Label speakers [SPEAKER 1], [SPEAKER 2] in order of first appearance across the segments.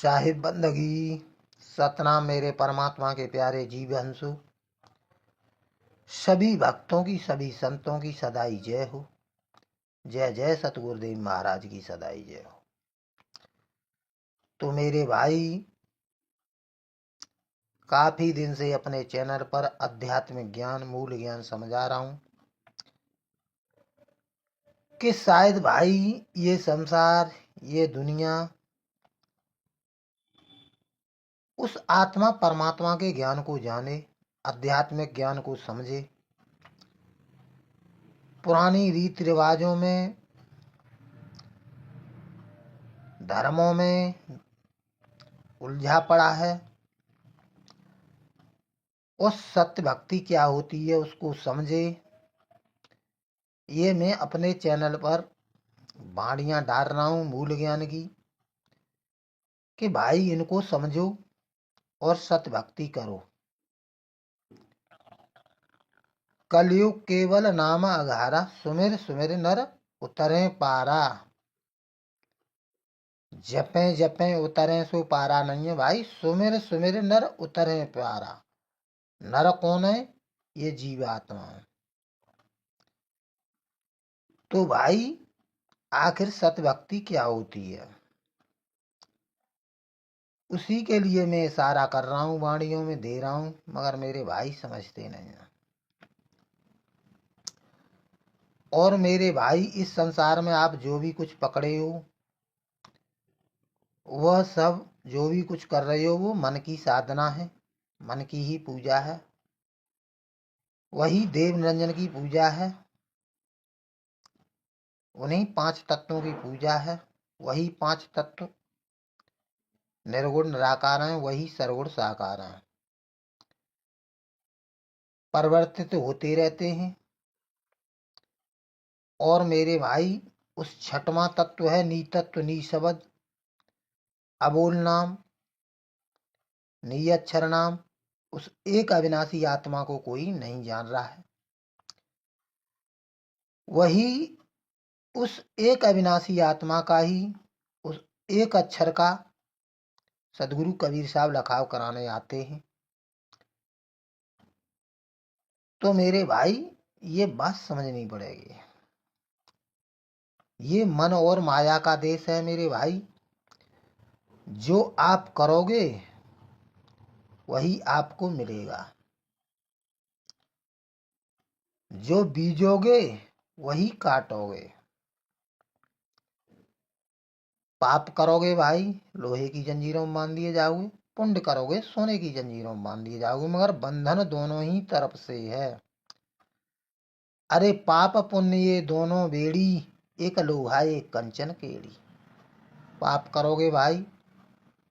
[SPEAKER 1] साहिब बंदगी सतनाम मेरे परमात्मा के प्यारे जीव हंसो। सभी भक्तों की सभी संतों की सदाई जय हो। जय जय सतगुरुदेव महाराज की सदाई जय हो। तो मेरे भाई काफी दिन से अपने चैनल पर आध्यात्मिक ज्ञान मूल ज्ञान समझा रहा हूं कि शायद भाई ये संसार ये दुनिया उस आत्मा परमात्मा के ज्ञान को जाने, आध्यात्मिक ज्ञान को समझे। पुरानी रीति रिवाजों में, धर्मों में उलझा पड़ा है। उस सत्य भक्ति क्या होती है उसको समझे। ये मैं अपने चैनल पर वाणियां डाल रहा हूं मूल ज्ञान की कि भाई इनको समझो और सत्य भक्ति करो। कलयुग केवल नाम अघारा, सुमिर सुमिर नर उतरे पारा। जपे जपे उतरे सो पारा नहीं है भाई, सुमिर सुमिर नर उतरे पारा। नर कौन है? ये जीवात्मा है। तो भाई आखिर सत्य भक्ति क्या होती है उसी के लिए मैं इशारा कर रहा हूं, वाणियों में दे रहा हूं, मगर मेरे भाई समझते नहीं हैं। और मेरे भाई इस संसार में आप जो भी कुछ पकड़े हो वह सब जो भी कुछ कर रहे हो वो मन की साधना है, मन की ही पूजा है। वही देव निरंजन की पूजा है, उन्हीं 5 तत्वों की पूजा है। वही 5 तत्व निर्गुण निराकार हैं, वही सर्वगुण साकार हैं। परिवर्तित होते रहते हैं। और मेरे भाई उस छठवां तत्व है नीतत्व, निशब्द, अबोल नाम, नियक्षर नाम। उस एक अविनाशी आत्मा को कोई नहीं जान रहा है। वही उस एक अविनाशी आत्मा का ही उस एक अक्षर का सदगुरु कबीर साहब लखाव कराने आते हैं। तो मेरे भाई ये बात समझनी पड़ेगी। ये मन और माया का देश है मेरे भाई। जो आप करोगे वही आपको मिलेगा, जो बीजोगे वही काटोगे। पाप करोगे भाई लोहे की जंजीरों में बांध दिए जाओगे, पुण्य करोगे सोने की जंजीरों में बांध दिए जाओगे, मगर बंधन दोनों ही तरफ से है। अरे पाप पुण्य ये दोनों बेड़ी, एक लोहा एक कंचन केड़ी। पाप करोगे भाई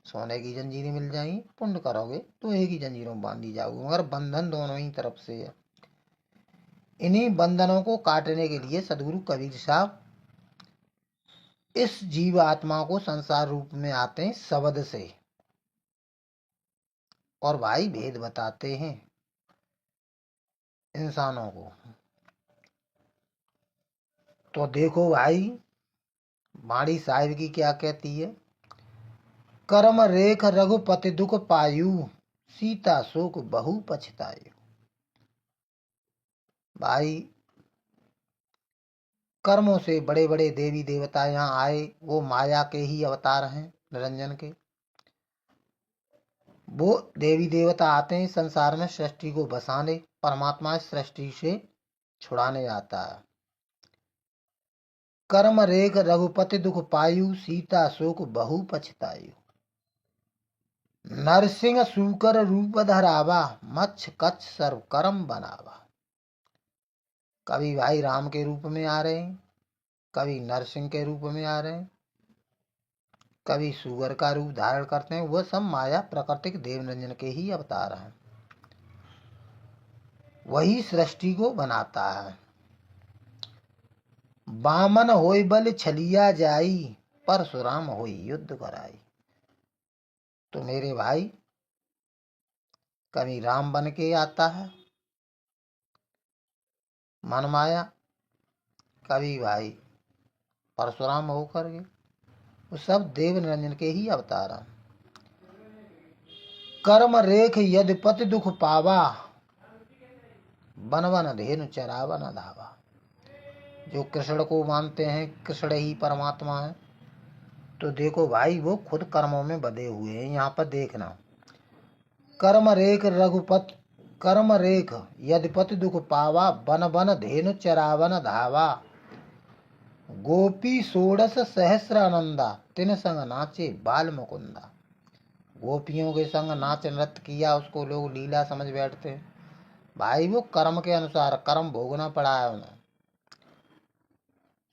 [SPEAKER 1] सोने की जंजीरें मिल जाएंगी, पुण्य करोगे लोहे की जंजीरों में बांधी जाओगे, मगर बंधन दोनों ही तरफ से है। इन्हीं बंधनों को काटने के लिए सदगुरु कबीर साहब इस जीव आत्मा को संसार रूप में आते हैं शब्द से, और भाई भेद बताते हैं इंसानों को। तो देखो भाई वाणी साहिब की क्या कहती है। कर्म रेख रघुपति दुख पायु, सीता शोक बहु पछतायु। भाई कर्मों से बड़े बड़े देवी देवता यहाँ आए, वो माया के ही अवतार हैं निरंजन के। वो देवी देवता आते हैं संसार में सृष्टि को बसाने, परमात्मा सृष्टि से छुड़ाने आता है। कर्म रेख रघुपति दुख पायु, सीता शोक बहु पछतायु। नरसिंह सूकर रूप धरावा, मच्छ कच्छ सर्व कर्म बनावा। कभी भाई राम के रूप में आ रहे हैं, कभी नरसिंह के रूप में आ रहे हैं, कभी सुअर का रूप धारण करते हैं। वह सब माया प्राकृतिक देव निरंजन के ही अवतार हैं। वही सृष्टि को बनाता है। बामन होय बल छलिया जाई, परशुराम होय युद्ध कराई। तो मेरे भाई कभी राम बन के आता है मन माया, कभी भाई परशुराम होकर के। वो सब देव निरंजन के ही अवतार हैं। कर्म रेख यद्यपति दुख पावा, वन वन धेनु चरावन धावा। जो कृष्ण को मानते हैं कृष्ण ही परमात्मा है, तो देखो भाई वो खुद कर्मों में बंधे हुए हैं। यहाँ पर देखना, कर्म रेख यद्यपति दुख पावा, वन वन धेनु चरावन धावा। गोपी षोडश सहस्र आनंदा, तिन संग नाचे बाल मुकुंदा। गोपियों के संग नाच नृत्य किया, उसको लोग लीला समझ बैठते हैं। भाई वो कर्म के अनुसार कर्म भोगना पड़ा है उन्हें।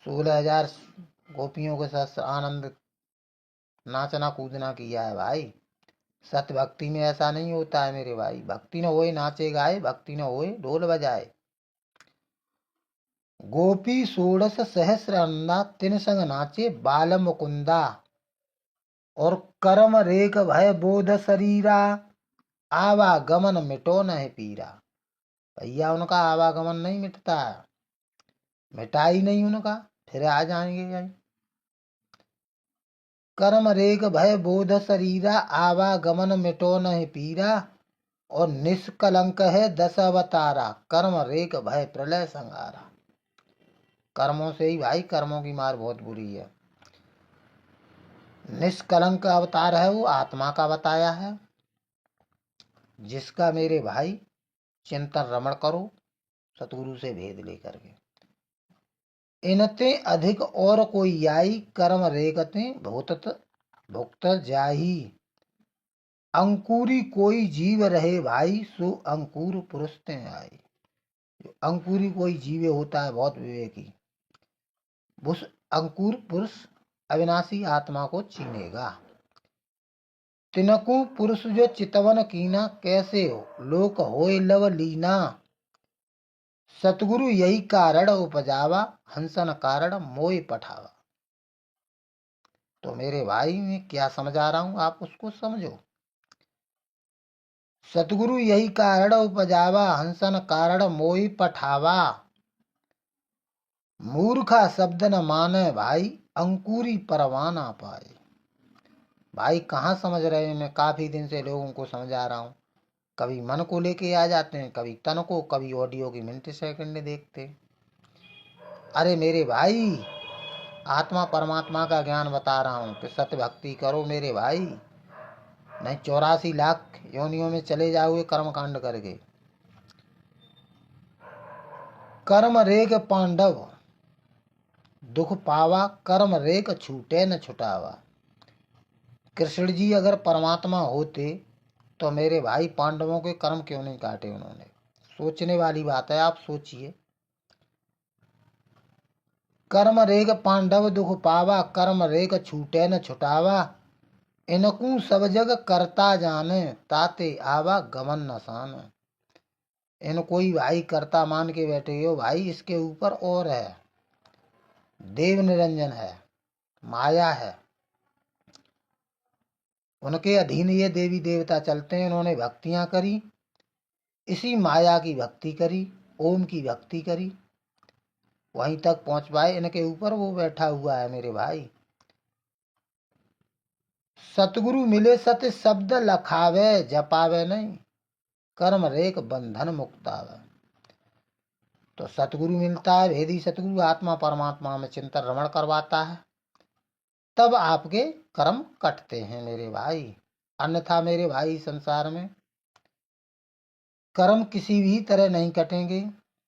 [SPEAKER 1] 16,000 गोपियों के साथ आनंद नाचना कूदना किया है भाई। सत्य भक्ति में ऐसा नहीं होता है मेरे भाई। भक्ति न होए नाचे गाए, भक्ति न होए ढोल बजाए। गोपी षोडश सहस्र आनंदा, तिन संग नाचे बाल मुकुंदा। और कर्म रेख भय बोध शरीरा, आवागमन मिटो नहीं पीरा। भैया उनका आवागमन नहीं मिटता है, मिटा ही नहीं उनका, फिर आ जाएंगे भाई। कर्म रेख भय बोध शरीरा, आवागमन मिटो नहीं पीरा। और निष्कलंक है 10 अवतारा, कर्म रेख भय प्रलय संहारा। कर्मों से ही भाई, कर्मों की मार बहुत बुरी है। निष्कलंक अवतार है वो आत्मा का बताया है, जिसका मेरे भाई चिंतन रमण करो सतगुरु से भेद लेकर के। इनते अधिक और कोई आई, कर्म रेखते भुक्त जाही। अंकुरी कोई जीव रहे भाई, सो अंकुर पुरुष ते आई। जो अंकुरी कोई जीव होता है बहुत विवेकी, उस अंकुर पुरुष अविनाशी आत्मा को चीनेगा। तिनको पुरुष जो चितवन कीना, कैसे हो लोक होए लव लीना। सतगुरु यही कारण उपजावा, हंसन कारण मोय पठावा। तो मेरे भाई मैं क्या समझा रहा हूं आप उसको समझो। सतगुरु यही कारण उपजावा, हंसन कारण मोय पठावा। मूर्खा शब्द न माने भाई, अंकुरी परवाना पाए। भाई कहाँ समझ रहे हैं, मैं काफी दिन से लोगों को समझा रहा हूँ। कभी मन को लेके आ जाते हैं, कभी तन को, कभी ऑडियो की मिनट सेकंड देखते। अरे मेरे भाई आत्मा परमात्मा का ज्ञान बता रहा हूँ कि सत्य भक्ति करो मेरे भाई, नहीं 84 लाख योनियों में चले जाओगे कर्म कांड करके। कर्म रेख पांडव दुख पावा, कर्म रेख छूटे न छुटावा। कृष्ण जी अगर परमात्मा होते तो मेरे भाई पांडवों के कर्म क्यों नहीं काटे उन्होंने। सोचने वाली बात है, आप सोचिए। कर्म रेख पांडव दुख पावा, कर्म रेख छूटे न छुटावा। इनको सब जग करता जाने, ताते आवा गमन नसान। इन कोई भाई करता मान के बैठे हो भाई, इसके ऊपर और है, देव निरंजन है, माया है, उनके अधीन ये देवी देवता चलते हैं। उन्होंने भक्तियां करी, इसी माया की भक्ति करी, ओम की भक्ति करी, वहीं तक पहुंच पाए। इनके ऊपर वो बैठा हुआ है मेरे भाई। सतगुरु मिले सत्य शब्द लखावे, जपावे नहीं, कर्म रेख बंधन मुक्तावे। तो सतगुरु मिलता है, भेदी सतगुरु आत्मा परमात्मा में चिंतन रमण करवाता है, तब आपके कर्म कटते हैं मेरे भाई। अन्यथा मेरे भाई संसार में कर्म किसी भी तरह नहीं कटेंगे,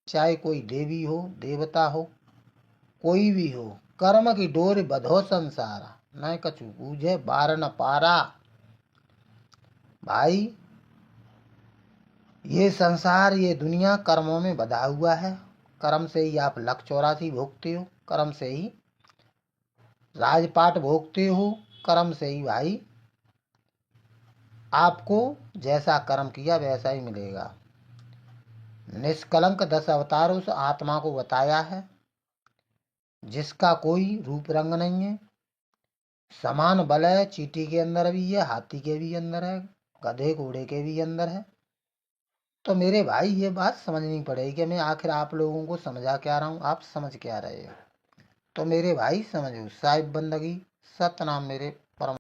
[SPEAKER 1] चाहे कोई देवी हो देवता हो कोई भी हो। कर्म की डोर बधो संसारा, न कछु बूझे बार न पारा। भाई ये संसार ये दुनिया कर्मों में बधा हुआ है। कर्म से ही आप 184 भोगते हो, कर्म से ही राजपाट भोगते हो, कर्म से ही भाई आपको जैसा कर्म किया वैसा ही मिलेगा। निष्कलंक 10 अवतार उस आत्मा को बताया है, जिसका कोई रूप रंग नहीं है। समान बल है, चींटी के अंदर भी है, हाथी के भी अंदर है, गधे घोड़े के भी अंदर है। तो मेरे भाई ये बात समझनी पड़ेगी कि मैं आखिर आप लोगों को समझा क्या रहा हूँ, आप समझ क्या रहे हो। तो मेरे भाई समझो, साहिब बंदगी सतनाम मेरे